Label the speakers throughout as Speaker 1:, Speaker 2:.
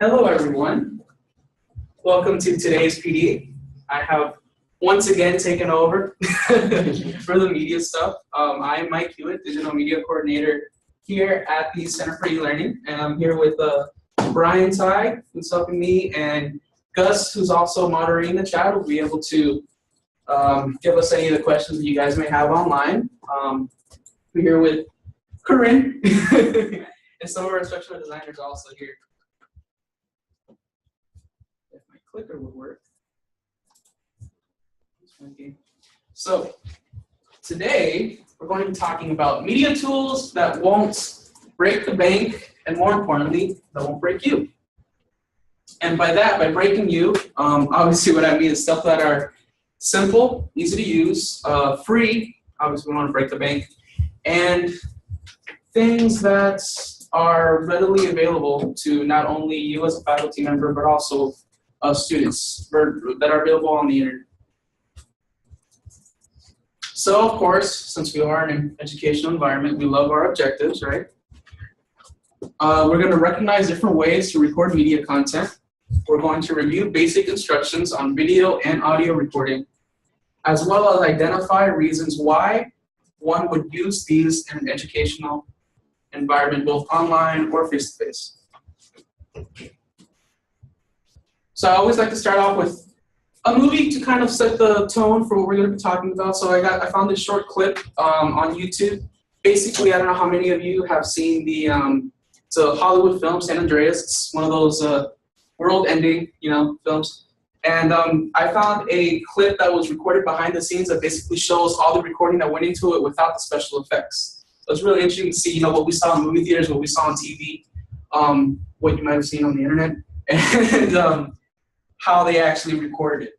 Speaker 1: Hello, everyone. Welcome to today's PD. I have once again taken over for the media stuff. I'm Mike Huet, Digital Media Coordinator here at the Center for E-Learning, and I'm here with Brian Ty, who's helping me, and Gus, who's also moderating the chat, will be able to give us any of the questions that you guys may have online. We're here with Corinne, and some of our instructional designers are also here. If my clicker would work. So today we're going to be talking about media tools that won't break the bank, and more importantly, that won't break you. And by that, by breaking you, obviously what I mean is stuff that are simple, easy to use, free, obviously we want to break the bank, and things that are readily available to not only you as a faculty member, but also students that are available on the internet. So, of course, since we are in an educational environment, we love our objectives, right? We're going to recognize different ways to record media content. We're going to review basic instructions on video and audio recording, as well as identify reasons why one would use these in an educational environment, both online or face-to-face. So I always like to start off with a movie to kind of set the tone for what we're going to be talking about. So I found this short clip on YouTube. Basically, I don't know how many of you have seen the it's a Hollywood film, San Andreas. It's one of those world-ending, films. And I found a clip that was recorded behind the scenes that basically shows all the recording that went into it without the special effects. So it's really interesting to see, what we saw in movie theaters, what we saw on TV, what you might have seen on the internet, and how they actually recorded it.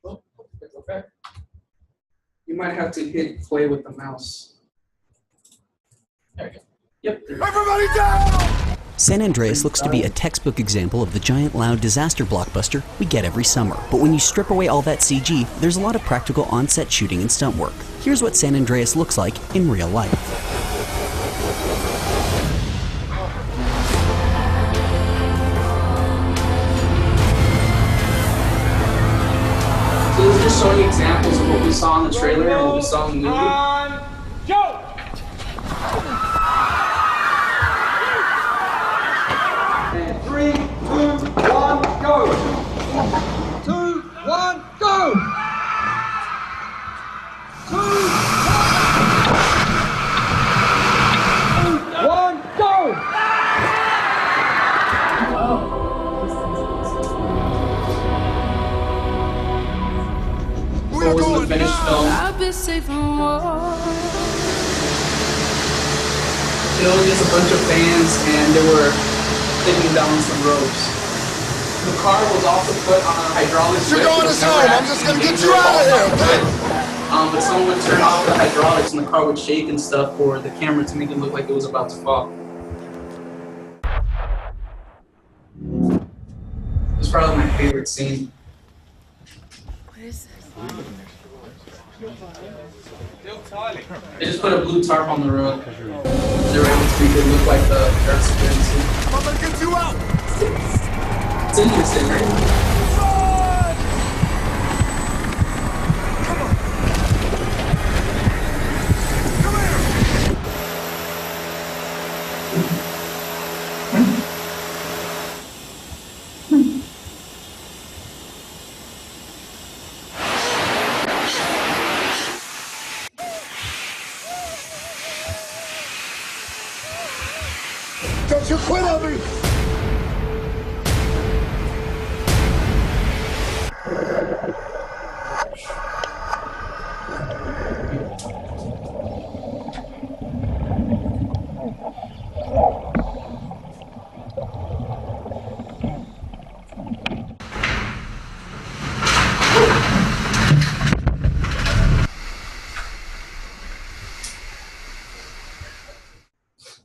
Speaker 1: Oh, okay. You might have to hit play with the mouse. There we go. Yep.
Speaker 2: Everybody down!
Speaker 3: San Andreas looks to be a textbook example of the giant, loud disaster blockbuster we get every summer. But when you strip away all that CG, there's a lot of practical on-set shooting and stunt work. Here's what San Andreas looks like in real life.
Speaker 1: So this is just showing examples of what we saw in the trailer and what we saw in the movie.
Speaker 2: Go!
Speaker 1: And 3, 2, 1, go!
Speaker 2: 2, 1, go! 2, 1, go!
Speaker 1: So it was the finished film. It was just a bunch of fans, and they were taking down some ropes. The car was also put on a hydraulic switch.
Speaker 2: You're going to home. I'm just going to get you out of here, okay?
Speaker 1: But someone would turn off the hydraulics, and the car would shake and stuff for the camera to make it look like it was about to fall. It's probably my favorite scene.
Speaker 4: What is this?
Speaker 1: They just put a blue tarp on the road. They were able to make it look like the Earth's scene.
Speaker 2: I'm going to get you out!
Speaker 1: It's interesting, right?
Speaker 2: Don't you quit on me!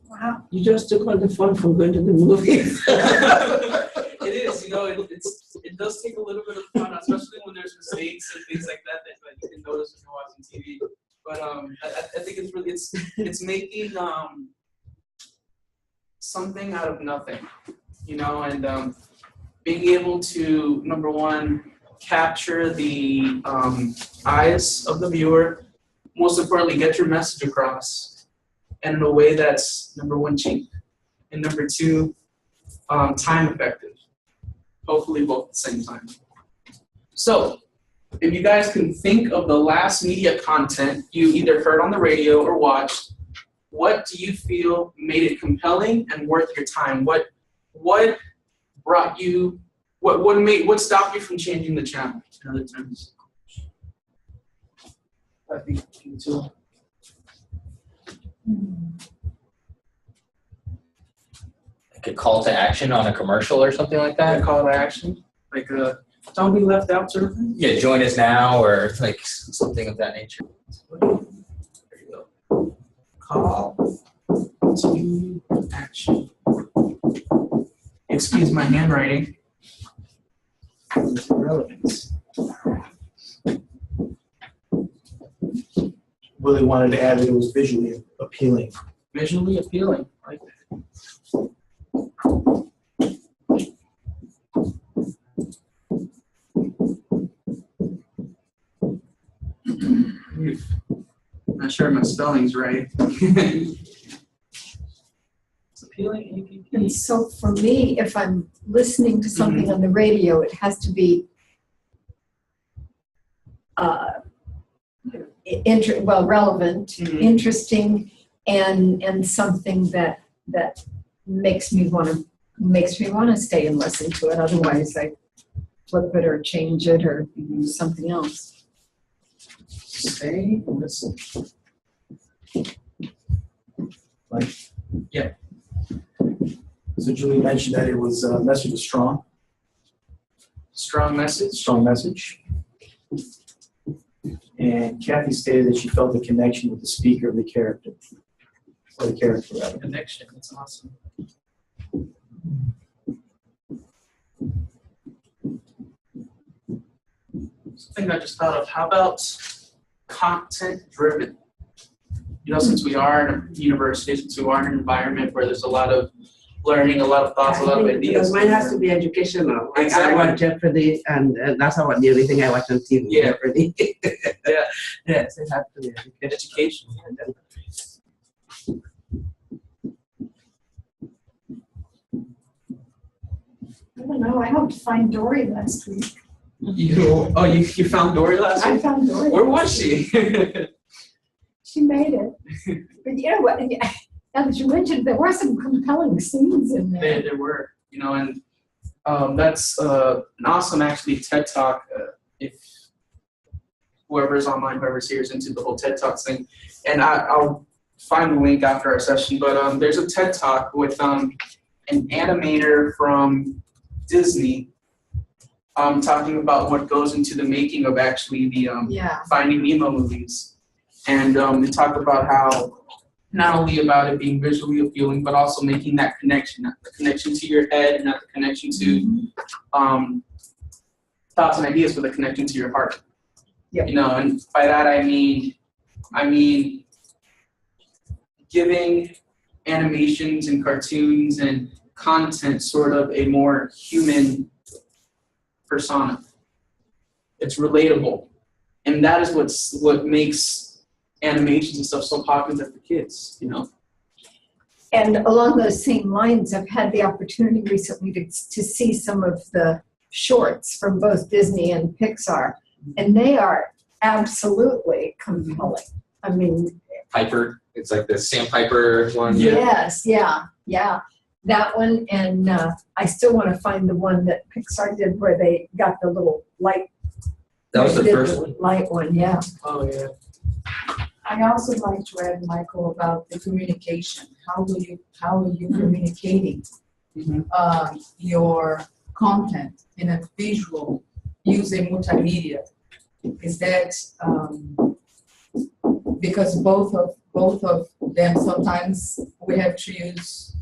Speaker 1: Wow, you just took all the fun from going to the movies. It is, it does take a little bit of fun, especially when there's mistakes and things like that that you can notice when you're watching TV. But I think it's really it's making something out of nothing, you know, and being able to, number one, capture the eyes of the viewer, most importantly, get your message across, and in a way that's, number one, cheap, and number two, time effective. Hopefully both at the same time. So, if you guys can think of the last media content you either heard on the radio or watched, what do you feel made it compelling and worth your time? What brought you, what stopped you from changing the channel, in other terms? I think you too.
Speaker 5: Like a call to action on a commercial or something like that?
Speaker 1: A call to action? Like don't be left out sort of thing?
Speaker 5: Yeah, join us now, or like something of that nature.
Speaker 1: There you go. Call to action. Excuse my handwriting. Relevance.
Speaker 6: Willie wanted to add that it was visually appealing.
Speaker 1: Visually appealing. I like that. Not sure my spelling's right. It's appealing.
Speaker 7: And so for me, if I'm listening to something on the radio, it has to be relevant, interesting, and something that makes me want to stay and listen to it. Otherwise, I flip it or change it or do something else.
Speaker 1: Stay and listen.
Speaker 6: Like,
Speaker 1: yeah.
Speaker 6: So Julie mentioned that it was message was strong.
Speaker 1: Strong message.
Speaker 6: Strong message. And Kathy stated that she felt a connection with the speaker of the character. Or the character, rather.
Speaker 1: Connection. That's awesome. Something I just thought of. How about content driven? You know, since we are in a university, since we are in an environment where there's a lot of learning, a lot of thoughts, a lot of ideas.
Speaker 8: Because mine has to be educational. Like
Speaker 1: Exactly.
Speaker 8: I watch Jeopardy, and that's about the only thing I watch on TV.
Speaker 1: Yeah.
Speaker 8: Jeopardy.
Speaker 1: Yeah.
Speaker 8: Yes, it has to be
Speaker 1: Education. Yeah, definitely.
Speaker 7: I don't know. I helped find Dory last week.
Speaker 1: You found Dory last
Speaker 7: I
Speaker 1: week?
Speaker 7: found Dory.
Speaker 1: Where was she?
Speaker 7: She made it. But you know what? Now that you mentioned, there were some compelling scenes in there.
Speaker 1: There were, you know, and that's an awesome, actually, TED Talk. If whoever's online, whoever's here is into the whole TED Talks thing, and I'll find the link after our session. But there's a TED Talk with an animator from Disney talking about what goes into the making of actually the Finding Nemo movies. And they talk about how not only about it being visually appealing, but also making that connection, not the connection to your head, not the connection to thoughts and ideas, but the connection to your heart.
Speaker 7: Yep.
Speaker 1: You know, and by that I mean giving animations and cartoons and content sort of a more human persona. It's relatable, and that is what makes animations and stuff so popular for kids, you know.
Speaker 7: And along those same lines, I've had the opportunity recently to see some of the shorts from both Disney and Pixar, and they are absolutely compelling. I mean,
Speaker 5: Piper, it's like the Sandpiper one.
Speaker 7: yes, yeah. That one, and I still want to find the one that Pixar did where they got the little light.
Speaker 5: That was the
Speaker 7: they did
Speaker 5: first
Speaker 7: the
Speaker 5: one.
Speaker 7: light one, yeah.
Speaker 1: Oh yeah.
Speaker 9: I also like to add, Michael, about the communication. How are you communicating your content in a visual using multimedia? Is that because both of them sometimes we have to use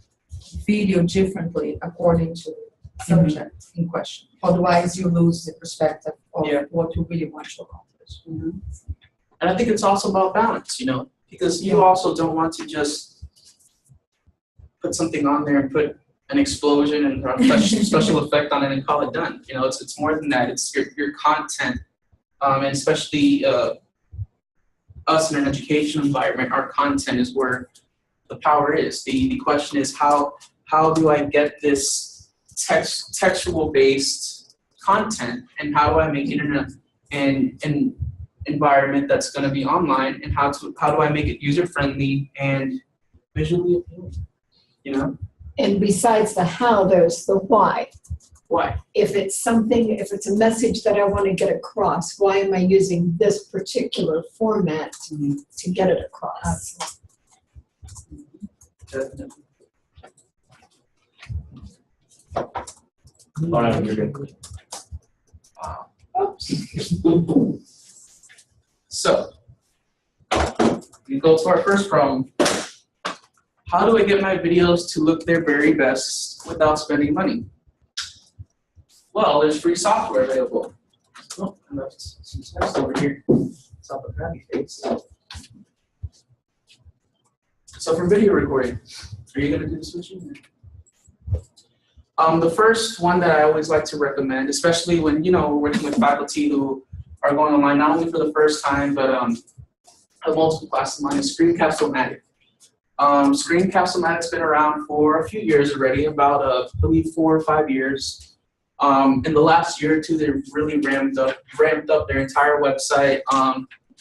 Speaker 9: video differently according to the subject in question. Otherwise, you lose the perspective of what you really want to accomplish.
Speaker 1: And I think it's also about balance, you know, because you also don't want to just put something on there and put an explosion and a special effect on it and call it done. You know, it's more than that. It's your content, and especially us in an education environment. Our content is where the power is. The question is how do I get this textual based content, and how do I make it in an environment that's going to be online, and how do I make it user friendly and visually appealing, you know?
Speaker 7: And besides the how, there's the why.
Speaker 1: Why?
Speaker 7: If it's a message that I want to get across, why am I using this particular format to get it across?
Speaker 1: Definitely.
Speaker 5: Oh, no, you're good.
Speaker 1: Wow. So, we go to our first problem. How do I get my videos to look their very best without spending money? Well, there's free software available. Oh, I left some text over here. It's up a crappy face. So for video recording, are you gonna do the switching? The first one that I always like to recommend, especially when we're working with faculty who are going online not only for the first time, but have multiple classes online, is Screencastomatic. Screencastomatic's been around for a few years already, about I believe 4 or 5 years. In the last year or two, they've really ramped up their entire website,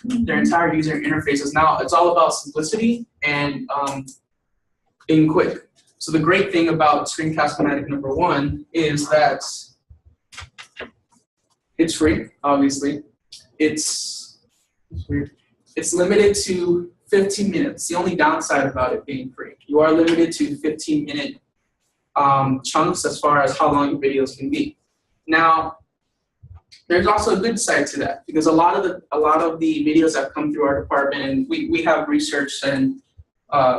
Speaker 1: their entire user interfaces. Now it's all about simplicity and being quick. So the great thing about Screencastomatic number 1 is that it's free, obviously. It's limited to 15 minutes. The only downside about it being free. You are limited to 15-minute chunks as far as how long your videos can be. Now, there's also a good side to that, because a lot of the videos that come through our department, and we have research and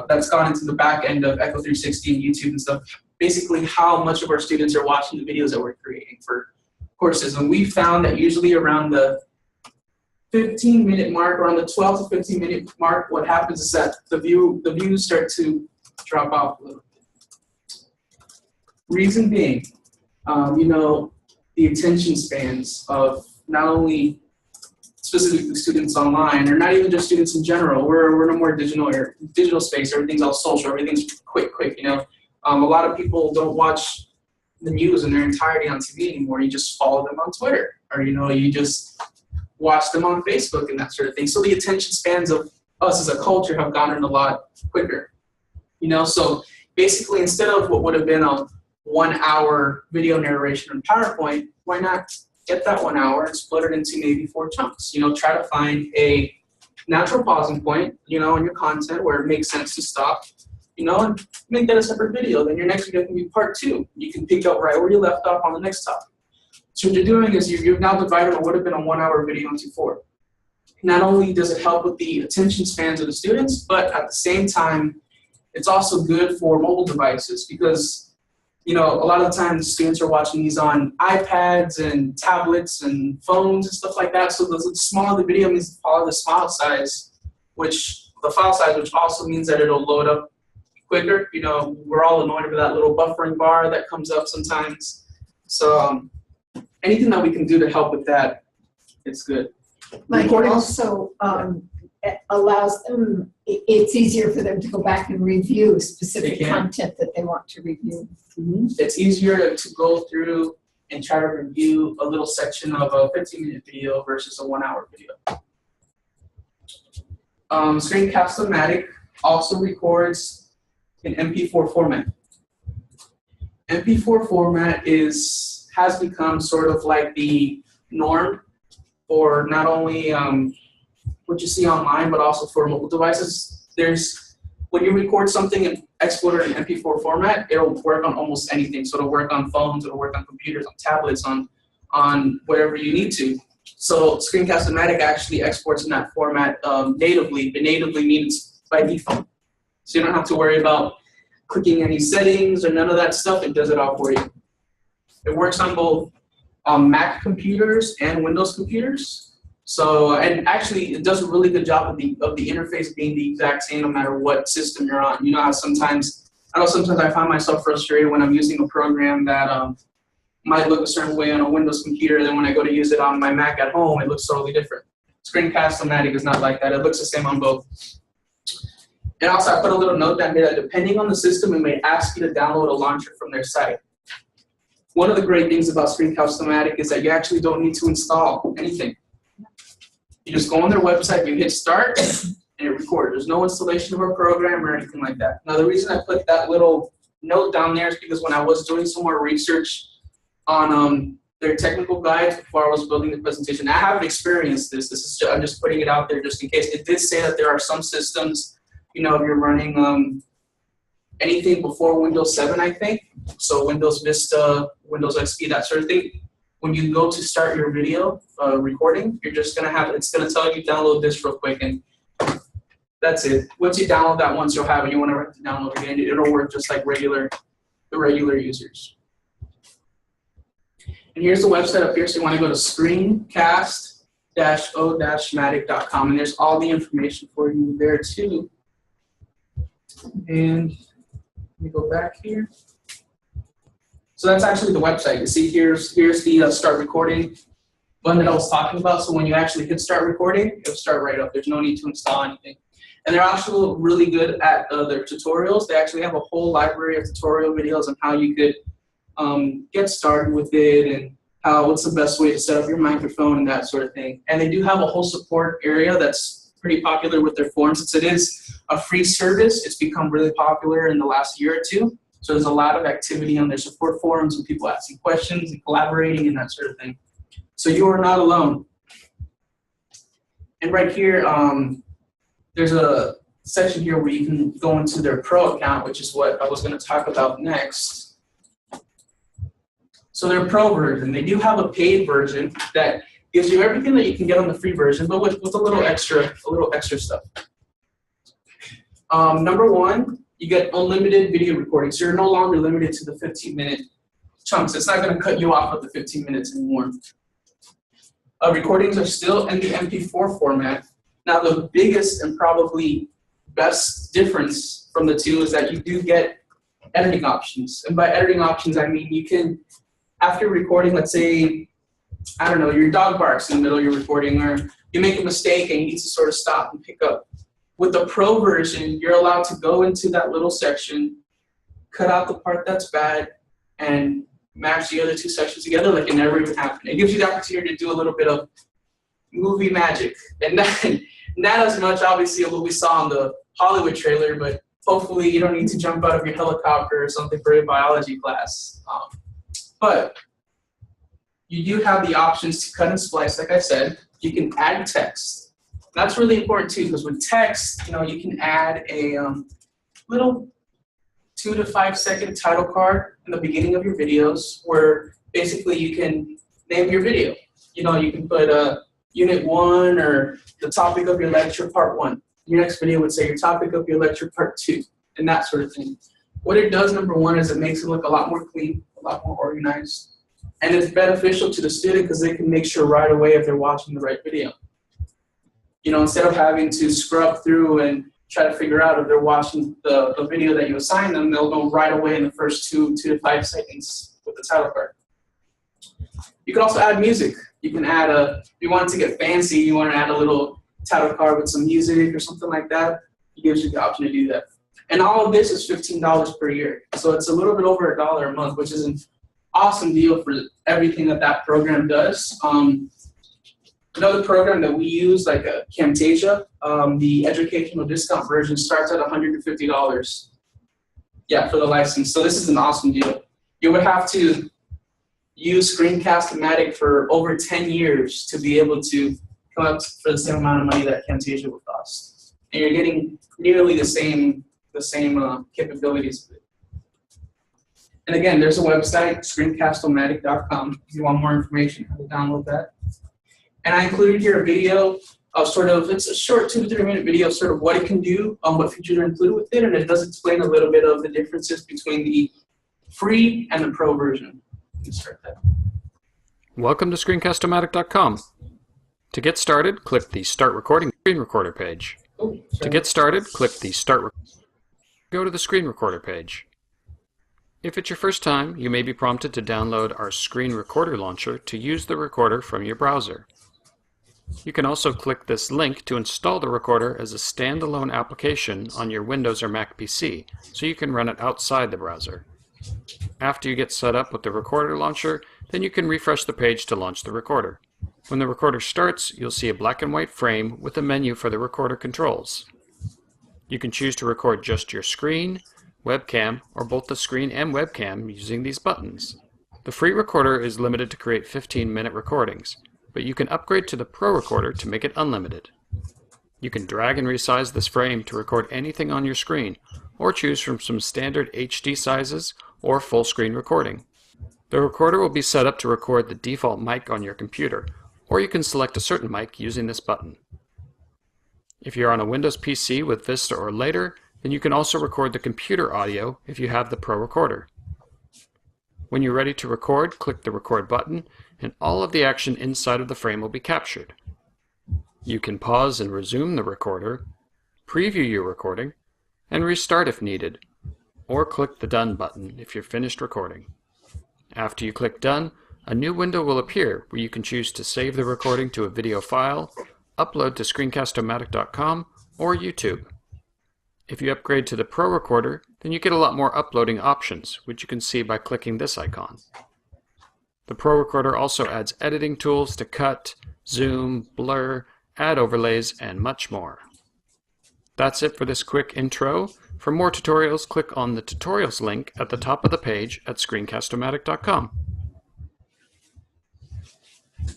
Speaker 1: that's gone into the back end of Echo 360 and YouTube and stuff, basically how much of our students are watching the videos that we're creating for courses. And we found that usually around the 15-minute mark, around the 12 to 15-minute mark, what happens is that the views start to drop off a little bit. Reason being, the attention spans of not only specifically students online, or not even just students in general. We're in a more digital space. Everything's all social. Everything's quick. A lot of people don't watch the news in their entirety on TV anymore. You just follow them on Twitter, or you just watch them on Facebook and that sort of thing. So the attention spans of us as a culture have gotten a lot quicker. So basically, instead of what would have been a 1-hour video narration in PowerPoint, why not get that 1 hour and split it into maybe 4 chunks? Try to find a natural pausing point, in your content where it makes sense to stop, and make that a separate video. Then your next video can be part 2. You can pick up right where you left off on the next topic. So what you're doing is you've now divided what would have been a 1-hour video into 4. Not only does it help with the attention spans of the students, but at the same time, it's also good for mobile devices, because a lot of the time the students are watching these on iPads and tablets and phones and stuff like that. So the smaller the video means the smaller the file size, which also means that it'll load up quicker. We're all annoyed with that little buffering bar that comes up sometimes. So anything that we can do to help with that, it's good.
Speaker 7: Mike, it also allows them, it's easier for them to go back and review specific content that they want to review.
Speaker 1: It's easier to go through and try to review a little section of a 15-minute video versus a 1-hour video. Screencastomatic also records in MP4 format. MP4 format has become sort of like the norm for not only what you see online, but also for mobile devices. When you record something and export it in MP4 format, it'll work on almost anything. So it'll work on phones, it'll work on computers, on tablets, on whatever you need to. So Screencastomatic actually exports in that format natively. But natively means by default. So you don't have to worry about clicking any settings or none of that stuff. It does it all for you. It works on both Mac computers and Windows computers. So, and actually it does a really good job of the interface being the exact same no matter what system you're on. You know how sometimes I know sometimes I find myself frustrated when I'm using a program that might look a certain way on a Windows computer, and then when I go to use it on my Mac at home, it looks totally different. Screencast-O-Matic is not like that. It looks the same on both. And also, I put a little note down here that depending on the system, it may ask you to download a launcher from their site. One of the great things about Screencast-O-Matic is that you actually don't need to install anything. You just go on their website, you hit start, and it records. There's no installation of a program or anything like that. Now, the reason I put that little note down there is because when I was doing some more research on their technical guides before I was building the presentation, I haven't experienced this. I'm just putting it out there just in case. It did say that there are some systems, you know, if you're running anything before Windows 7, I think, so Windows Vista, Windows XP, that sort of thing, when you go to start your video recording, you're just going to have, it's going to tell you download this real quick, and that's it. Once you download that once, you'll have it. You won't ever have to download again. It'll work just like the regular users. And here's the website up here, so you want to go to screencast-o-matic.com, and there's all the information for you there too. And let me go back here. So that's actually the website. You see here's the start recording button that I was talking about. So when you actually hit start recording, it'll start right up. There's no need to install anything. And they're actually really good at their tutorials. They actually have a whole library of tutorial videos on how you could get started with it and what's the best way to set up your microphone and that sort of thing. And they do have a whole support area that's pretty popular with their forums. Since it is a free service, it's become really popular in the last year or two. So there's a lot of activity on their support forums and people asking questions and collaborating and that sort of thing. So you are not alone. And right here, there's a section here where you can go into their pro account, which is what I was going to talk about next. So their pro version, they do have a paid version that gives you everything that you can get on the free version, but with a little extra stuff. Number one, you get unlimited video recording, so you're no longer limited to the 15-minute chunks. It's not going to cut you off at the 15 minutes anymore. Recordings are still in the MP4 format. Now, the biggest and probably best difference from the two is that you do get editing options. And by editing options, I mean you can, after recording, let's say, I don't know, your dog barks in the middle of your recording, or you make a mistake and you need to sort of stop and pick up. With the pro version, you're allowed to go into that little section, cut out the part that's bad, and match the other two sections together like it never even happened. It gives you the opportunity to do a little bit of movie magic. And not as much, obviously, of what we saw in the Hollywood trailer, but hopefully you don't need to jump out of your helicopter or something for your biology class. But you do have the options to cut and splice, like I said. You can add text. That's really important too, because with text, you know, you can add a little 2 to 5 second title card in the beginning of your videos, where basically you can name your video. You know, you can put Unit 1 or the topic of your lecture, Part 1. Your next video would say your topic of your lecture, Part 2, and that sort of thing. What it does, number one, is it makes it look a lot more clean, a lot more organized. And it's beneficial to the student because they can make sure right away if they're watching the right video. You know, instead of having to scrub through and try to figure out if they're watching the video that you assign them, they'll go right away in the first 2 to 5 seconds with the title card. You can also add music. You can add if you want to get fancy, you want to add a little title card with some music or something like that, it gives you the option to do that. And all of this is $15 per year. So it's a little bit over $1 a month, which is an awesome deal for everything that program does. Another program that we use, like Camtasia, the educational discount version starts at $150. Yeah, for the license. So this is an awesome deal. You would have to use Screencast-O-Matic for over 10 years to be able to come up for the same amount of money that Camtasia would cost. And you're getting nearly the same capabilities of it. And again, there's a website, screencastomatic.com, if you want more information how to download that. And I included here a video of it's a short 2 to 3 minute video of sort of what it can do, what features are included with it, and it does explain a little bit of the differences between the free and the pro version. Let's start that.
Speaker 10: Welcome to screencastomatic.com. To get started, click the Start Recording Screen Recorder page. To get started, click the Start go to the Screen Recorder page. If it's your first time, you may be prompted to download our Screen Recorder launcher to use the recorder from your browser. You can also click this link to install the recorder as a standalone application on your Windows or Mac PC, so you can run it outside the browser. After you get set up with the recorder launcher, then you can refresh the page to launch the recorder. When the recorder starts, you'll see a black and white frame with a menu for the recorder controls. You can choose to record just your screen, webcam, or both the screen and webcam using these buttons. The free recorder is limited to create 15-minute recordings, but you can upgrade to the Pro Recorder to make it unlimited. You can drag and resize this frame to record anything on your screen, or choose from some standard HD sizes or full screen recording. The recorder will be set up to record the default mic on your computer, or you can select a certain mic using this button. If you're on a Windows PC with Vista or later, then you can also record the computer audio if you have the Pro Recorder. When you're ready to record, click the record button, and all of the action inside of the frame will be captured. You can pause and resume the recorder, preview your recording, and restart if needed, or click the Done button if you're finished recording. After you click Done, a new window will appear where you can choose to save the recording to a video file, upload to screencastomatic.com, or YouTube. If you upgrade to the Pro Recorder, then you get a lot more uploading options, which you can see by clicking this icon. The Pro Recorder also adds editing tools to cut, zoom, blur, add overlays, and much more. That's it for this quick intro. For more tutorials, click on the tutorials link at the top of the page at screencastomatic.com.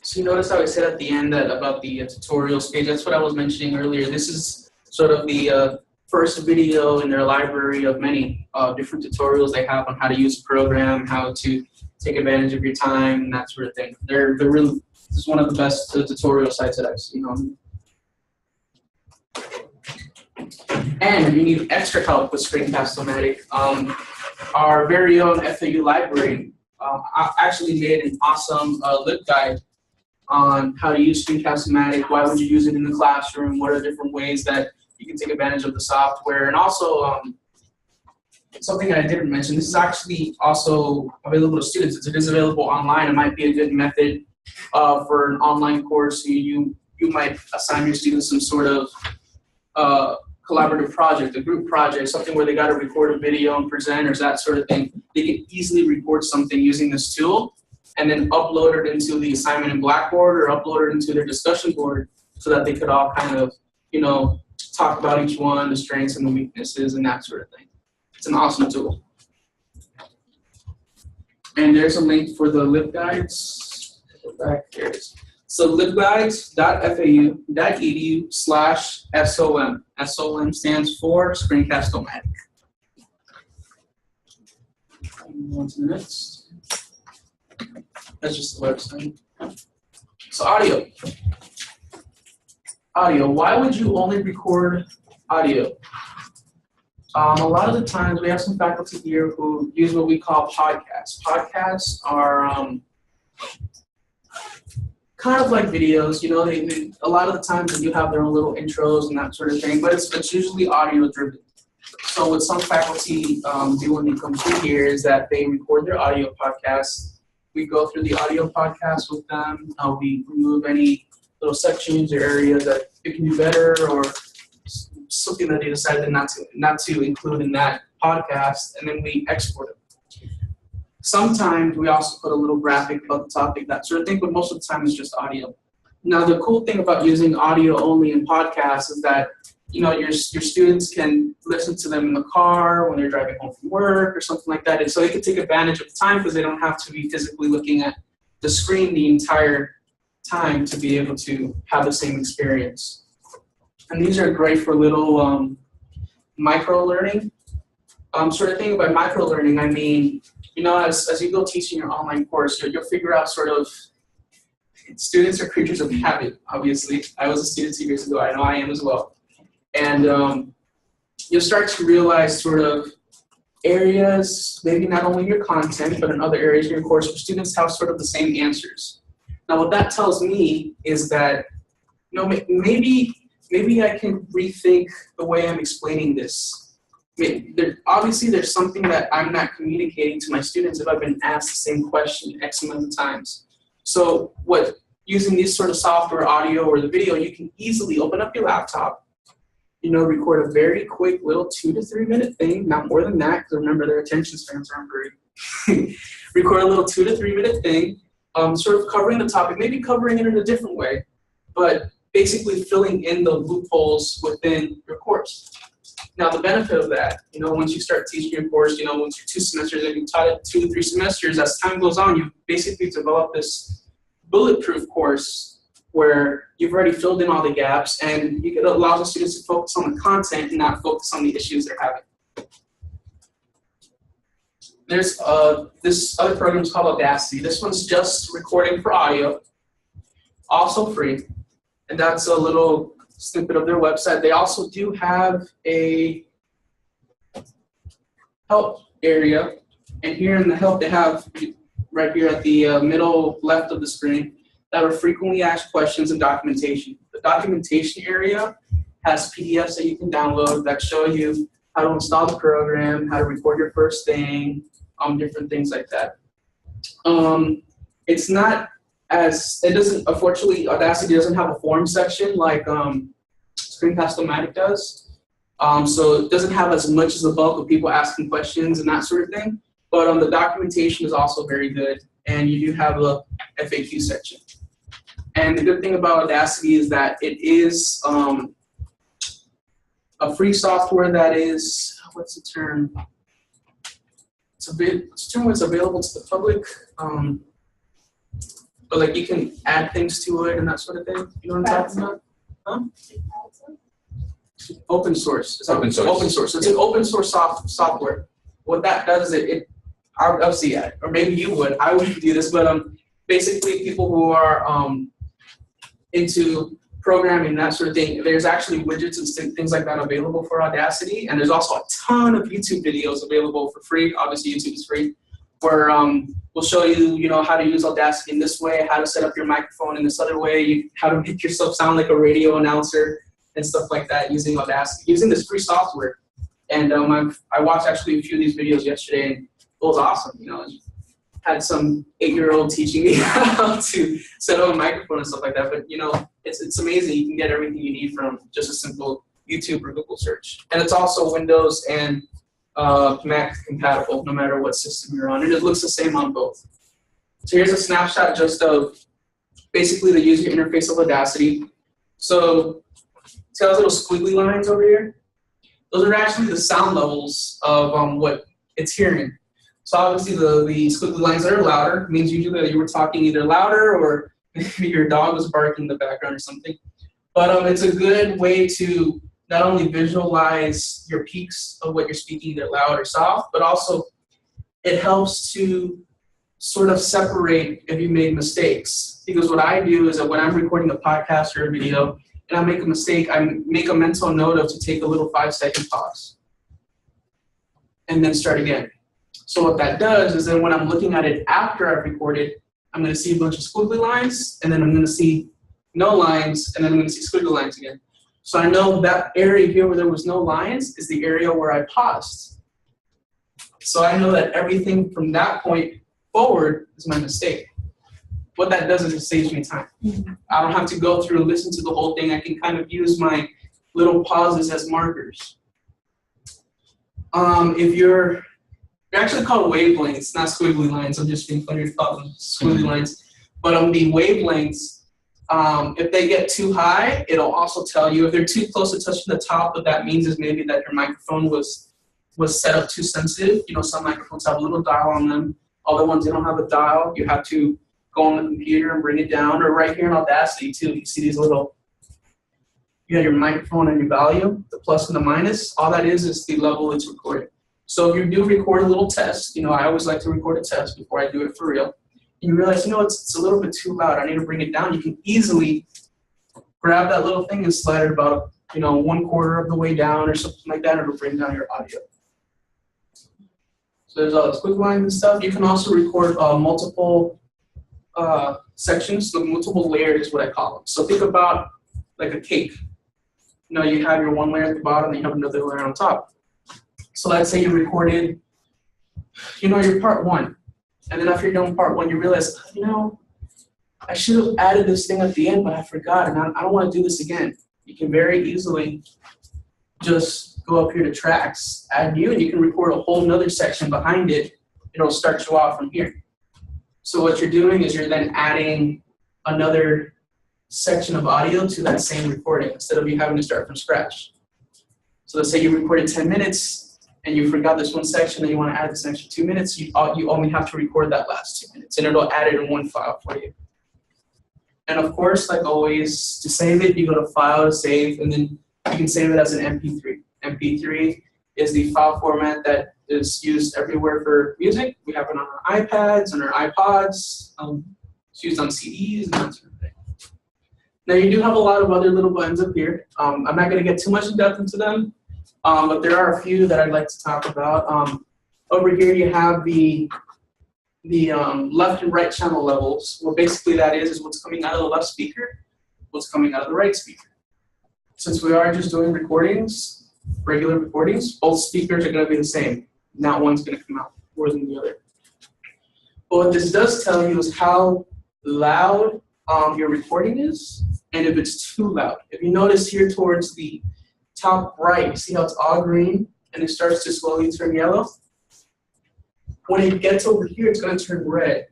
Speaker 1: So you notice how I said at the end about the tutorials page? That's what I was mentioning earlier. This is sort of the first video in their library of many different tutorials they have on how to use a program, how to take advantage of your time, and that sort of thing. They're really, this is one of the best tutorial sites that I've seen on. And if you need extra help with Screencast-O-Matic, our very own FAU library actually made an awesome lib guide on how to use Screencast-O-Matic, why would you use it in the classroom, what are different ways that you can take advantage of the software, and also something that I didn't mention, this is actually also available to students. It is available online. It might be a good method for an online course. You might assign your students some sort of collaborative project, a group project, something where they got to record a video and present or that sort of thing. They can easily record something using this tool and then upload it into the assignment in Blackboard or upload it into their discussion board so that they could all kind of, you know, talk about each one, the strengths and the weaknesses and that sort of thing. It's an awesome tool. And there's a link for the libguides. Back there it is. So libguides.fau.edu/SOM. SOM stands for Screencast-O-Matic. On to the next. That's just the website. So audio. Audio. Why would you only record audio? A lot of the times we have some faculty here who use what we call podcasts. Podcasts are kind of like videos, you know, they a lot of the times they do have their own little intros and that sort of thing, but it's usually audio driven. So what some faculty do when they come through here is that they record their audio podcasts. We go through the audio podcast with them. We remove any little sections or areas that they can do better or something that they decided not to include in that podcast, and then we export it. Sometimes we also put a little graphic about the topic, that sort of thing, but most of the time it's just audio. Now, the cool thing about using audio only in podcasts is that, you know, your students can listen to them in the car when they're driving home from work or something like that, and so they can take advantage of the time because they don't have to be physically looking at the screen the entire time to be able to have the same experience. And these are great for little micro-learning sort of thing. By micro-learning, I mean, you know, as you go teaching your online course, you'll figure out sort of, students are creatures of habit, obviously. I was a student 2 years ago. I know I am as well. And you'll start to realize sort of areas, maybe not only in your content, but in other areas in your course where students have sort of the same answers. Now, what that tells me is that, you know, maybe I can rethink the way I'm explaining this. obviously there's something that I'm not communicating to my students if I've been asked the same question X amount of times. So using this sort of software, audio, or the video, you can easily open up your laptop, record a very quick little 2 to 3 minute thing, not more than that, because remember their attention spans aren't very. Record a little 2 to 3 minute thing, sort of covering the topic, maybe covering it in a different way, but basically filling in the loopholes within your course. Now, the benefit of that, once you start teaching your course, once you're 2 semesters, if you've taught it 2 to 3 semesters, as time goes on, you basically develop this bulletproof course where you've already filled in all the gaps, and it allows the students to focus on the content and not focus on the issues they're having. There's this other program is called Audacity. This one's just recording for audio, also free, and that's a little snippet of their website. They also do have a help area, and here in the help they have right here at the middle left of the screen that are frequently asked questions and documentation. The documentation area has PDFs that you can download that show you how to install the program, how to record your first thing, different things like that. It's not unfortunately, Audacity doesn't have a form section like Screencastomatic does. So it doesn't have as much as the bulk of people asking questions and that sort of thing. But the documentation is also very good, and you do have a FAQ section. And the good thing about Audacity is that it is a free software that is, what's the term? It's a term that's available to the public. But like you can add things to it and that sort of thing. You know what I'm talking about? Huh? Open source. It's open source. Open source. It's an open source software. What that does is I'll see it, or maybe you would. I wouldn't do this, but basically people who are into programming, that sort of thing, there's actually widgets and things like that available for Audacity, and there's also a ton of YouTube videos available for free. Obviously, YouTube is free, where we'll show you, how to use Audacity in this way, how to set up your microphone in this other way, how to make yourself sound like a radio announcer and stuff like that using Audacity, using this free software. And I watched actually a few of these videos yesterday, and it was awesome. Had some 8-year-old teaching me how to set up a microphone and stuff like that. But it's amazing. You can get everything you need from just a simple YouTube or Google search. And it's also Windows and Mac compatible, no matter what system you're on. And it looks the same on both. So here's a snapshot just of basically the user interface of Audacity. So see those little squiggly lines over here? Those are actually the sound levels of what it's hearing. So obviously the squiggly lines that are louder means usually that you were talking either louder or maybe your dog was barking in the background or something. But it's a good way to not only visualize your peaks of what you're speaking, either loud or soft, but also it helps to sort of separate if you made mistakes. Because what I do is that when I'm recording a podcast or a video and I make a mistake, I make a mental note of to take a little 5-second pause and then start again. So what that does is then when I'm looking at it after I've recorded, I'm going to see a bunch of squiggly lines, and then I'm going to see no lines, and then I'm going to see squiggly lines again. So I know that area here where there was no lines is the area where I paused. So I know that everything from that point forward is my mistake. What that does is it saves me time. I don't have to go through and listen to the whole thing. I can kind of use my little pauses as markers. If you're actually called wavelengths, not squiggly lines. I'm just being funny to call them squiggly lines. But the wavelengths, if they get too high, it'll also tell you. If they're too close to touching the top, what that means is maybe that your microphone was set up too sensitive. Some microphones have a little dial on them. Other ones, they don't have a dial. You have to go on the computer and bring it down. Or right here in Audacity, too, you see these little, you have your microphone and your volume, the plus and the minus. All that is the level it's recording. So if you do record a little test, I always like to record a test before I do it for real. And you realize, it's a little bit too loud. I need to bring it down. You can easily grab that little thing and slide it about, 1/4 of the way down or something like that, and it'll bring down your audio. So there's all those quick lines and stuff. You can also record multiple sections, so multiple layers is what I call them. So think about like a cake. You have your one layer at the bottom, and you have another layer on top. So let's say you recorded, your part one. And then after you're done with part one, you realize, I should have added this thing at the end, but I forgot, and I don't want to do this again. You can very easily just go up here to tracks, add new, and you can record a whole nother section behind it. It'll start you off from here. So what you're doing is you're then adding another section of audio to that same recording instead of you having to start from scratch. So let's say you recorded 10 minutes and you forgot this one section and you want to add this extra 2 minutes, you only have to record that last 2 minutes and it'll add it in one file for you. And of course, like always, to save it, you go to File to Save, and then you can save it as an MP3. MP3 is the file format that is used everywhere for music. We have it on our iPads, on our iPods, it's used on CDs, and that sort of thing. Now you do have a lot of other little buttons up here. I'm not going to get too much in depth into them, but there are a few that I'd like to talk about. Over here you have the left and right channel levels. What basically that is what's coming out of the left speaker, what's coming out of the right speaker. Since we are just doing recordings, regular recordings, both speakers are going to be the same. Not one's going to come out more than the other. But what this does tell you is how loud your recording is, and if it's too loud. If you notice here towards the top right, you see how it's all green, and it starts to slowly turn yellow? When it gets over here, it's going to turn red.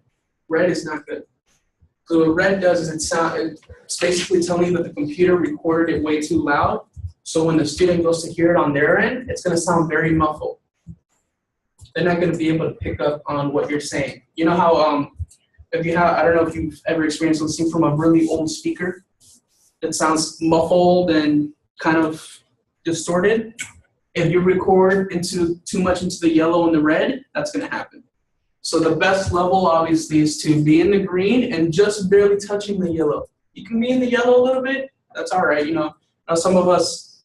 Speaker 1: Red is not good. So what red does is it's basically telling you that the computer recorded it way too loud. So when the student goes to hear it on their end, it's going to sound very muffled. They're not going to be able to pick up on what you're saying. You know how I don't know if you've ever experienced listening from a really old speaker that sounds muffled and kind of distorted. If you record too much into the yellow and the red, that's going to happen. So the best level, obviously, is to be in the green and just barely touching the yellow. You can be in the yellow a little bit. That's all right. Now some of us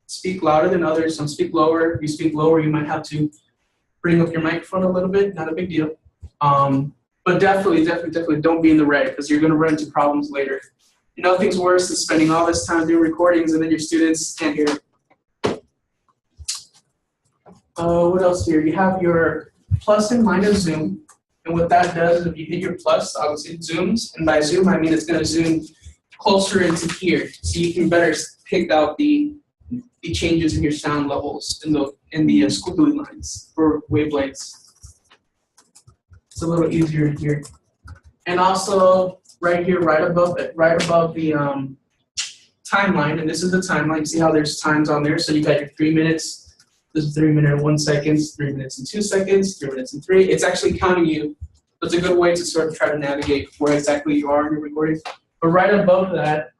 Speaker 1: speak louder than others. Some speak lower. If you speak lower, you might have to bring up your microphone a little bit. Not a big deal. But definitely don't be in the red because you're going to run into problems later. Nothing's worse than spending all this time doing recordings and then your students can't hear it. What else here? You have your plus and minus zoom. And what that does is if you hit your plus, obviously it zooms. And by zoom, I mean it's going to zoom closer into here. So you can better pick out the changes in your sound levels in the squiggly lines for wavelengths. It's a little easier here. And also right here, right above the timeline, and this is the timeline. See how there's times on there? So you got your 3 minutes. This is 3 minutes and 1 second, 3 minutes and 2 seconds, 3 minutes and 3. It's actually counting you. It's a good way to sort of try to navigate where exactly you are in your recording. But right above that,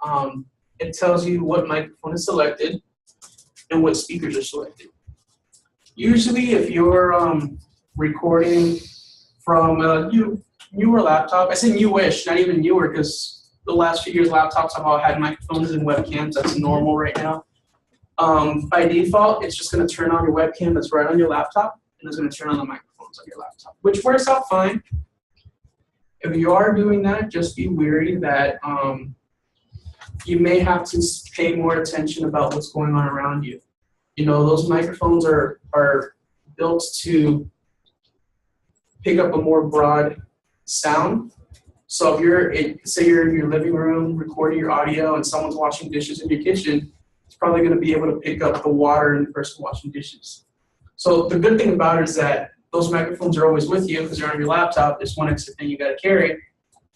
Speaker 1: it tells you what microphone is selected and what speakers are selected. Usually, if you're recording from a newer laptop, I say newish, not even newer, because the last few years laptops have all had microphones and webcams. That's normal right now. By default, it's just going to turn on your webcam that's right on your laptop, and it's going to turn on the microphones on your laptop, which works out fine. If you are doing that, just be wary that you may have to pay more attention about what's going on around you. Those microphones are built to pick up a more broad sound. So if say you're in your living room recording your audio and someone's washing dishes in your kitchen, it's probably going to be able to pick up the water in the person washing dishes. So the good thing about it is that those microphones are always with you because they're on your laptop. It's one extra thing you got to carry.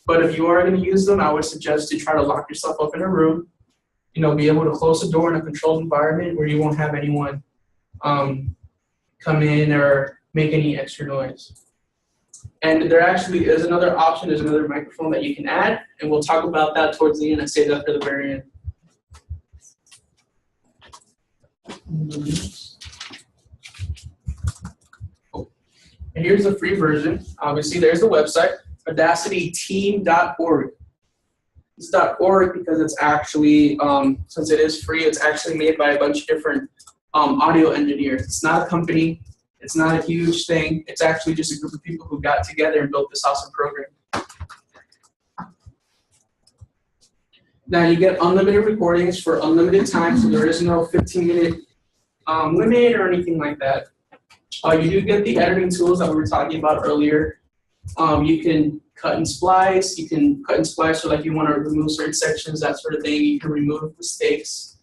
Speaker 1: But if you are going to use them, I would suggest to try to lock yourself up in a room. Be able to close the door in a controlled environment where you won't have anyone come in or make any extra noise. And there actually is another option. There's another microphone that you can add, and we'll talk about that towards the end. I say that for the very end. And here's the free version. Obviously, there's the website, audacityteam.org. It's .org because it's actually, since it is free, it's actually made by a bunch of different audio engineers. It's not a company. It's not a huge thing. It's actually just a group of people who got together and built this awesome program. Now, you get unlimited recordings for unlimited time, so there is no 15-minute limit or anything like that. You do get the editing tools that we were talking about earlier. You can cut and splice. You can cut and splice, so like you want to remove certain sections, that sort of thing. You can remove mistakes,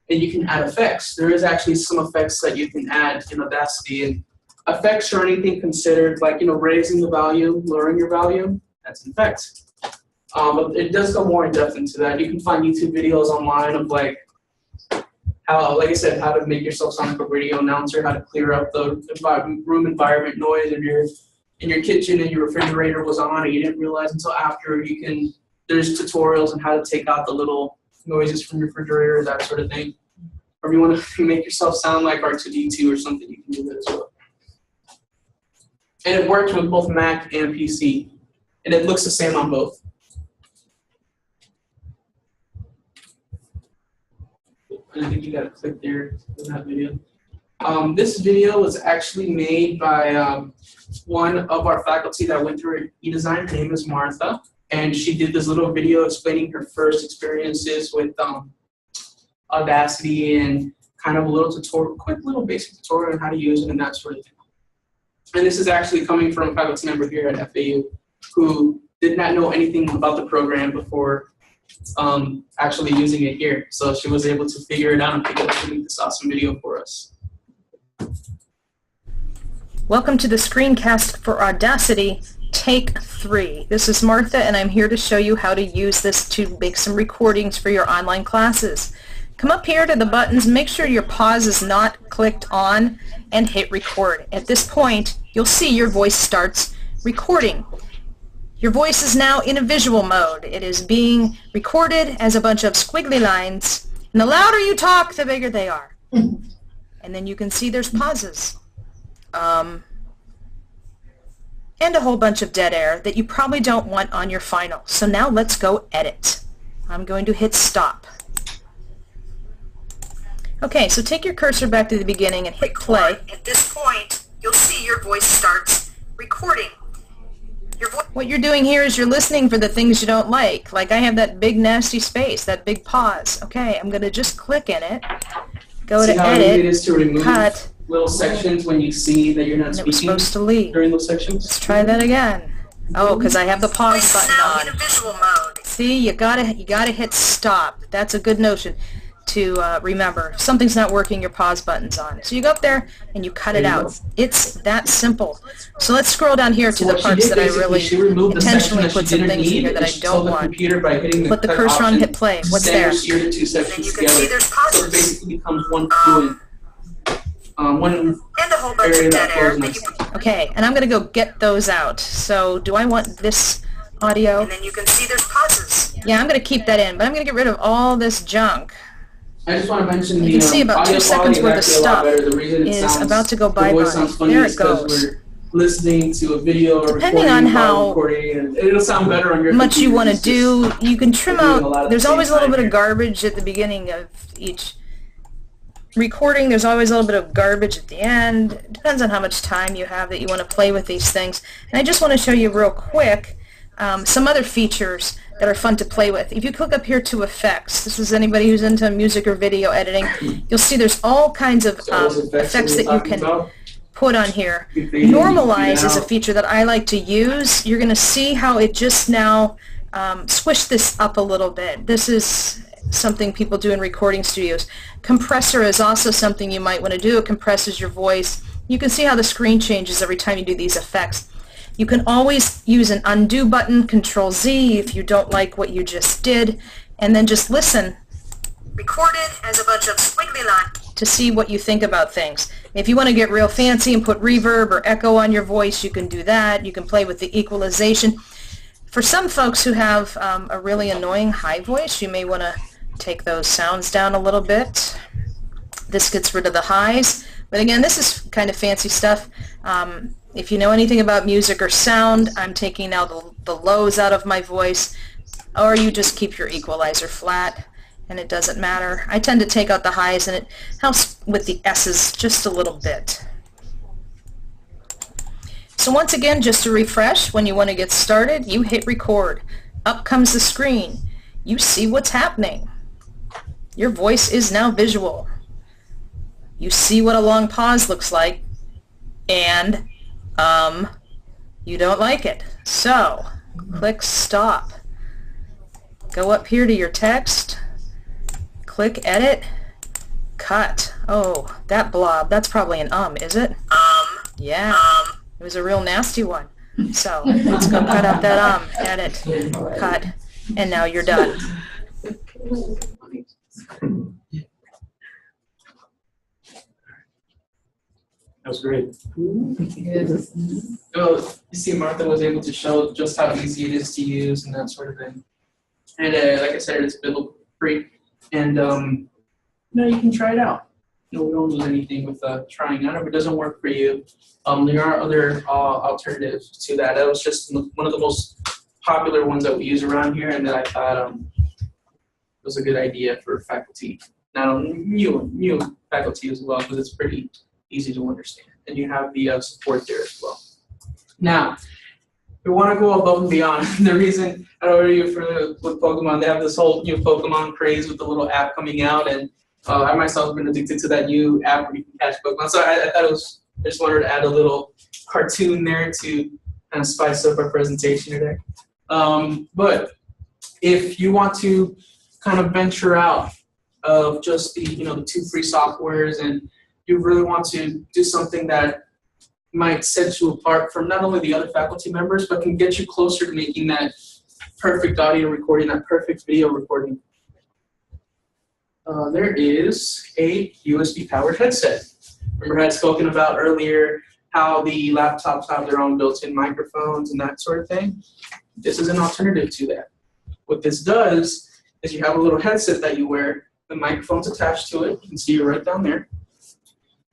Speaker 1: and you can add effects. There is actually some effects that you can add in Audacity, and effects are anything considered like, raising the volume, lowering your volume. That's an effect. But it does go more in depth into that. You can find YouTube videos online of like how, like I said, how to make yourself sound like a radio announcer, how to clear up the room environment noise if you're in your kitchen and your refrigerator was on and you didn't realize until after. There's tutorials on how to take out the little noises from your refrigerator, that sort of thing. Or if you want to make yourself sound like R2-D2 or something, you can do that as well. And it works with both Mac and PC. And it looks the same on both. I think you got to click there in that video. This video was actually made by one of our faculty that went through eDesign. Her name is Martha, and she did this little video explaining her first experiences with Audacity and kind of a little tutorial, quick little basic tutorial on how to use it and that sort of thing. And this is actually coming from a faculty member here at FAU who did not know anything about the program before actually using it here. So she was able to figure it out and figure out to make this awesome video for us.
Speaker 11: Welcome to the screencast for Audacity, take 3. This is Martha, and I'm here to show you how to use this to make some recordings for your online classes. Come up here to the buttons, make sure your pause is not clicked on, and hit record. At this point, you'll see your voice starts recording. Your voice is now in a visual mode. It is being recorded as a bunch of squiggly lines, and the louder you talk, the bigger they are. And then you can see there's pauses. And a whole bunch of dead air that you probably don't want on your final. So now let's go edit. I'm going to hit stop. Okay, so take your cursor back to the beginning and hit play. At this point, you'll see your voice starts recording. What you're doing here is you're listening for the things you don't like. Like I have that big nasty space, that big pause. Okay, I'm going to just click in it, go to edit,
Speaker 1: it is to remove
Speaker 11: cut.
Speaker 1: Little sections when you see that you're not speaking
Speaker 11: supposed to leave.
Speaker 1: During those sections.
Speaker 11: Let's try that again. Oh, because I have the pause button on. In a visual mode. See, you gotta hit stop. That's a good notion to remember. If something's not working, your pause button's on. So you go up there and you cut it out. It's that simple. So let's scroll down here to the parts that I really intentionally put some things in here that I don't want. Put the cursor on, hit play. What's there?
Speaker 1: And you can see there's pauses. So it basically becomes one fluent. And a whole bunch of dead air.
Speaker 11: Okay, and I'm going to go get those out. So do I want this audio?
Speaker 9: And then you can see there's pauses.
Speaker 11: Yeah, I'm going to keep that in, but I'm going to get rid of all this junk.
Speaker 1: I just want to mention
Speaker 11: you can see about 2 seconds worth of stuff is about to go bye-bye. There it goes.
Speaker 1: Listening to a video or
Speaker 11: depending on how
Speaker 1: it'll sound better on your
Speaker 11: much you want to do, you can trim out. There's always a little bit of garbage at the beginning of each recording. There's always a little bit of garbage at the end. It depends on how much time you have that you want to play with these things. And I just want to show you real quick some other features that are fun to play with. If you click up here to effects, this is anybody who's into music or video editing, you'll see there's all kinds of effects that you can put on here. Normalize is a feature that I like to use. You're going to see how it just now squished this up a little bit. This is something people do in recording studios. Compressor is also something you might want to do. It compresses your voice. You can see how the screen changes every time you do these effects. You can always use an undo button, Control Z, if you don't like what you just did, and then just listen. Recorded as a bunch of squiggly lines to see what you think about things. If you want to get real fancy and put reverb or echo on your voice, you can do that. You can play with the equalization. For some folks who have a really annoying high voice, you may want to take those sounds down a little bit. This gets rid of the highs. But again, this is kind of fancy stuff. If you know anything about music or sound, I'm taking now the lows out of my voice, or you just keep your equalizer flat, and it doesn't matter. I tend to take out the highs, and it helps with the S's just a little bit. So once again, just to refresh, when you want to get started, you hit record. Up comes the screen. You see what's happening. Your voice is now visual. you see what a long pause looks like, and you don't like it. So click stop. Go up here to your text, click edit, cut. Oh, that blob, that's probably an is it? Yeah, it was a real nasty one. So let's go cut out that edit, cut, and now you're done.
Speaker 1: That was great. Oh, you see, Martha was able to show just how easy it is to use and that sort of thing. And like I said, it's bill free, and you can try it out. We don't lose anything with trying out. If it doesn't work for you, there are other alternatives to that. That was just one of the most popular ones that we use around here, and that I thought was a good idea for faculty. Now, new faculty as well, because it's pretty easy to understand, and you have the support there as well. Now, we want to go above and beyond. The reason I don't know with Pokemon, they have this whole new Pokemon craze with the little app coming out, and I myself have been addicted to that new app where you can catch Pokemon. So I thought I just wanted to add a little cartoon there to kind of spice up our presentation today. But if you want to kind of venture out of just the the 2 free softwares, and you really want to do something that might set you apart from not only the other faculty members, but can get you closer to making that perfect audio recording, that perfect video recording, there is a USB-powered headset. Remember I had spoken about earlier how the laptops have their own built-in microphones and that sort of thing? This is an alternative to that. What this does is you have a little headset that you wear, the microphone's attached to it, you can see it right down there.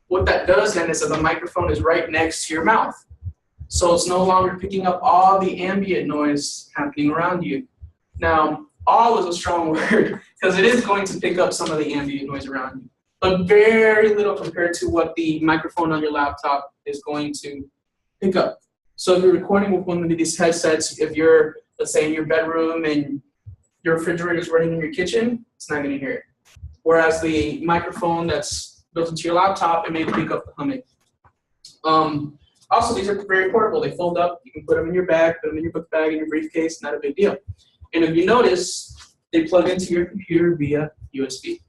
Speaker 1: What that does then is that the microphone is right next to your mouth. So it's no longer picking up all the ambient noise happening around you. Now, all is a strong word, because it is going to pick up some of the ambient noise around you, but very little compared to what the microphone on your laptop is going to pick up. So if you're recording with one of these headsets, if you're, let's say, in your bedroom and your refrigerator is running in your kitchen, it's not going to hear it. Whereas the microphone that's built into your laptop, it may pick up the humming. Also, these are very portable. They fold up. You can put them in your bag, put them in your book bag, in your briefcase, not a big deal. And if you notice, they plug into your computer via USB.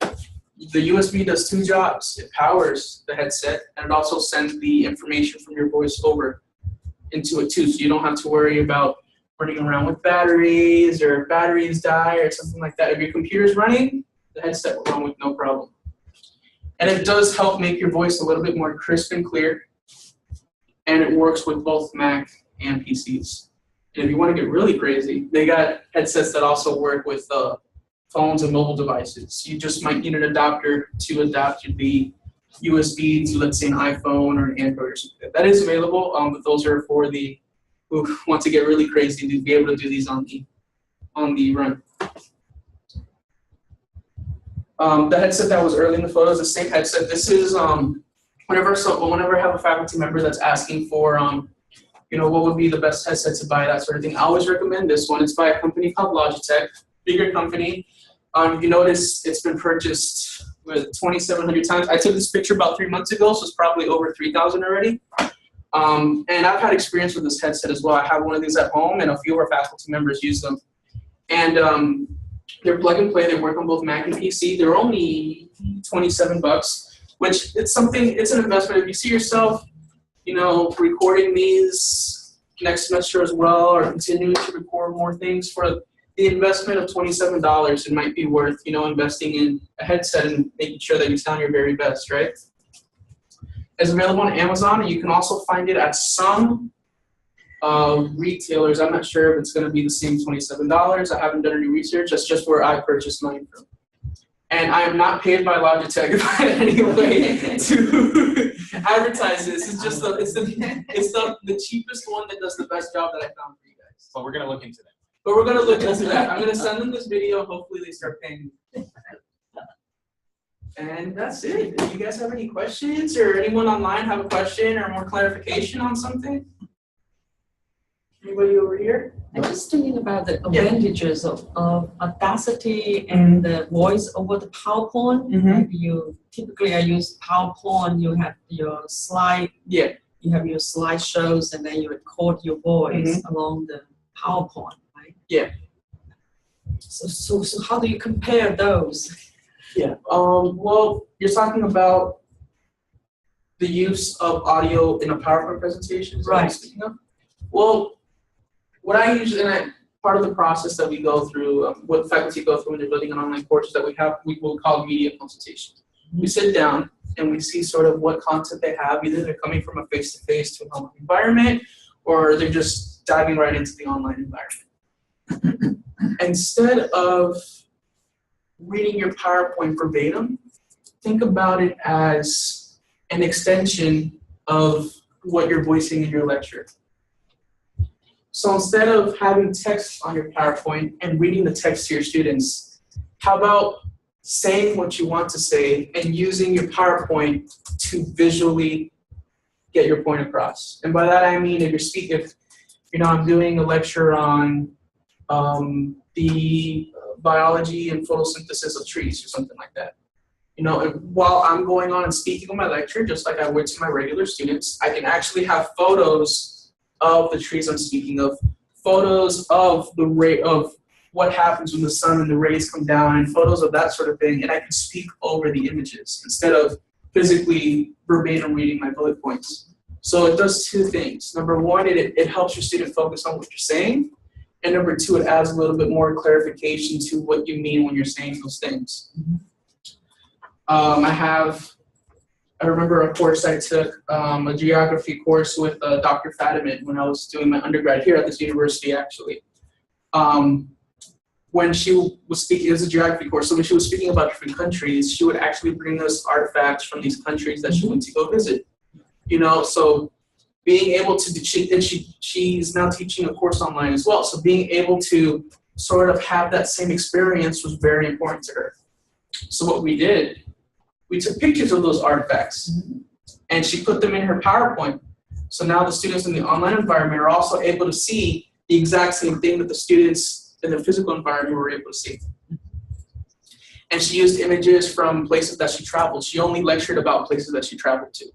Speaker 1: The USB does 2 jobs. It powers the headset, and it also sends the information from your voice over into it too, so you don't have to worry about running around with batteries, or if batteries die or something like that. If your computer's running, the headset will run with no problem. And it does help make your voice a little bit more crisp and clear, and it works with both Mac and PCs. And if you want to get really crazy, they got headsets that also work with phones and mobile devices. You just might need an adapter to adapt the USB to, let's say, an iPhone or an Android or something. That is available, but those are for the who want to get really crazy to be able to do these on the run. The headset that was early in the photo is the same headset. This is whenever I have a faculty member that's asking for what would be the best headset to buy, that sort of thing, I always recommend this one. It's by a company called Logitech, bigger company. You notice it's been purchased with 2,700 times. I took this picture about 3 months ago, so it's probably over 3,000 already. And I've had experience with this headset as well. I have one of these at home, and a few of our faculty members use them. And they're plug and play. They work on both Mac and PC. They're only $27, which it's an investment. If you see yourself, recording these next semester as well, or continuing to record more things, for the investment of $27, it might be worth, investing in a headset and making sure that you sound your very best, right? It's available on Amazon, and you can also find it at some retailers. I'm not sure if it's going to be the same $27. I haven't done any research. That's just where I purchased mine from. And I am not paid by Logitech in any way to advertise this. It's just the cheapest one that does the best job that I found for you guys.
Speaker 5: But we're going to look into that.
Speaker 1: But we're going to look into that. I'm going to send them this video. Hopefully they start paying me. And that's it. If you guys have any questions, or anyone online have a question or more clarification on something? Anybody over here?
Speaker 12: I'm just thinking about the advantages of Audacity and the voice over the PowerPoint. Like you typically I use PowerPoint. You have your slide.
Speaker 1: Yeah.
Speaker 12: You have your slideshows, and then you record your voice along the PowerPoint, right?
Speaker 1: Yeah.
Speaker 12: So how do you compare those?
Speaker 1: Yeah. Well, you're talking about the use of audio in a PowerPoint presentation, is that what you're speaking of? Well, what I usually, part of the process that we go through, what faculty go through when they're building an online course is that we will call media consultation. We sit down and we see sort of what content they have. Either they're coming from a face-to-face to an online environment, or they're just diving right into the online environment. Instead of reading your PowerPoint verbatim, think about it as an extension of what you're voicing in your lecture. So instead of having text on your PowerPoint and reading the text to your students, how about saying what you want to say and using your PowerPoint to visually get your point across? And by that I mean, if I'm doing a lecture on the biology and photosynthesis of trees or something like that. While I'm going on and speaking on my lecture, just like I would to my regular students, I can actually have photos of the trees I'm speaking of, photos of of what happens when the sun and the rays come down, and photos of that sort of thing, and I can speak over the images instead of physically verbatim reading my bullet points. So it does two things. Number one, it helps your student focus on what you're saying, and number two, it adds a little bit more clarification to what you mean when you're saying those things. I remember a course I took, a geography course with Dr. Fadiman when I was doing my undergrad here at this university, actually. When she was speaking, it was a geography course, so when she was speaking about different countries, she would actually bring us artifacts from these countries that she went to go visit. So being able to, she's now teaching a course online as well, so being able to sort of have that same experience was very important to her. So what we did, we took pictures of those artifacts and she put them in her PowerPoint. So now the students in the online environment are also able to see the exact same thing that the students in the physical environment were able to see. And she used images from places that she traveled. She only lectured about places that she traveled to.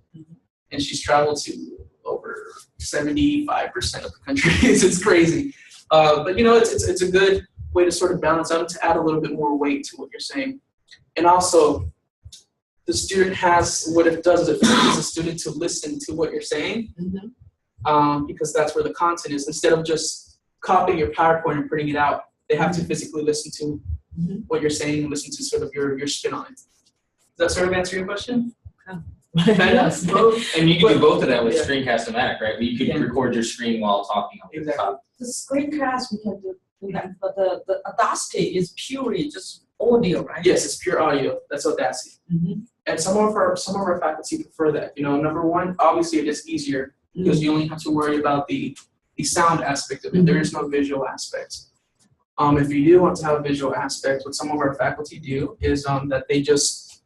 Speaker 1: And she's traveled to over 75% of the country. It's crazy. But it's a good way to sort of balance out and to add a little bit more weight to what you're saying. And also, the student what it does is it forces the student to listen to what you're saying, because that's where the content is. Instead of just copying your PowerPoint and printing it out, they have to physically listen to what you're saying and listen to sort of your spin on it. Does that sort of answer your question?
Speaker 5: Yes. And you can do both of that with Screencastomatic, right? You could record your screen while talking on the top.
Speaker 12: The screencast, we can do that, but the Audacity is purely just audio, right?
Speaker 1: Yes, it's pure audio. That's Audacity. And some of our faculty prefer that. Number one, obviously it is easier because you only have to worry about the sound aspect of it. There is no visual aspect. If you do want to have a visual aspect, what some of our faculty do is that they just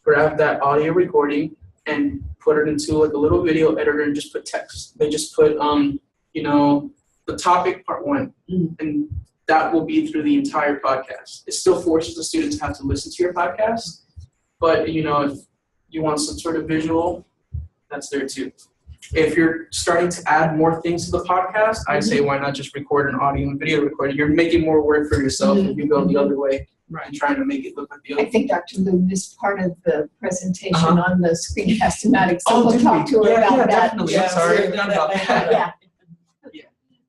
Speaker 1: grab that audio recording and put it into like a little video editor and just put text. They just put the topic part 1, and that will be through the entire podcast. It still forces the student to have to listen to your podcast, but if you want some sort of visual, that's there too. If you're starting to add more things to the podcast, I say why not just record an audio and video recording? You're making more work for yourself if you go the other way and trying to make it look like the other.
Speaker 7: I think Dr. Liu missed part of the presentation on the Screencastomatic, so we'll talk to her about that.
Speaker 1: Definitely. I'm sorry. I forgot about that.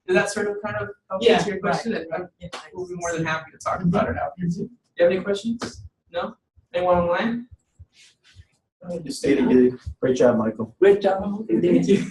Speaker 1: Did that sort of kind of help answer your question? We'll be more than happy to talk about it after. Do you have any questions? No? Anyone online?
Speaker 6: You stated good. Great job, Michael.
Speaker 1: Great job. Thank you.